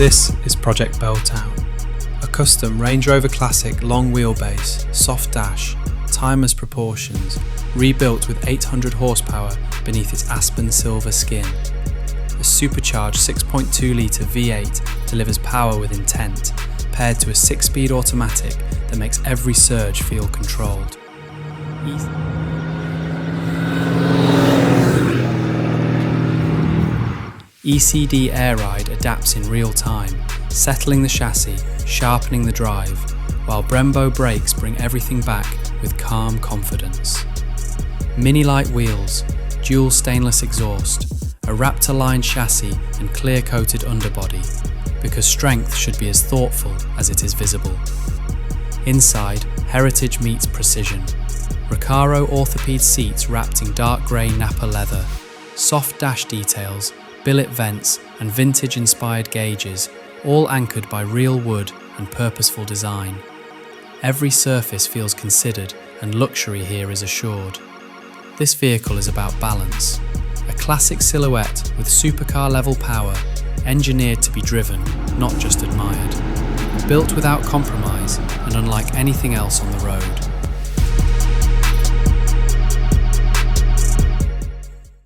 This is Project BELLTOWN, a custom Range Rover Classic long wheelbase, soft dash, timeless proportions, rebuilt with 800 horsepower beneath its Aspen silver skin. A supercharged 6.2 litre V8 delivers power with intent, paired to a 6-speed automatic that makes every surge feel controlled. E.C.D Air Ride adapts in real time, settling the chassis, sharpening the drive, while Brembo brakes bring everything back with calm confidence. Mini-Lite wheels, dual stainless exhaust, a Raptor-lined chassis and clear-coated underbody, because strength should be as thoughtful as it is visible. Inside, heritage meets precision. Recaro orthopede seats wrapped in dark grey Nappa leather, soft dash details, billet vents and vintage-inspired gauges, all anchored by real wood and purposeful design. Every surface feels considered and luxury here is assured. This vehicle is about balance. A classic silhouette with supercar-level power, engineered to be driven, not just admired. Built without compromise and unlike anything else on the road.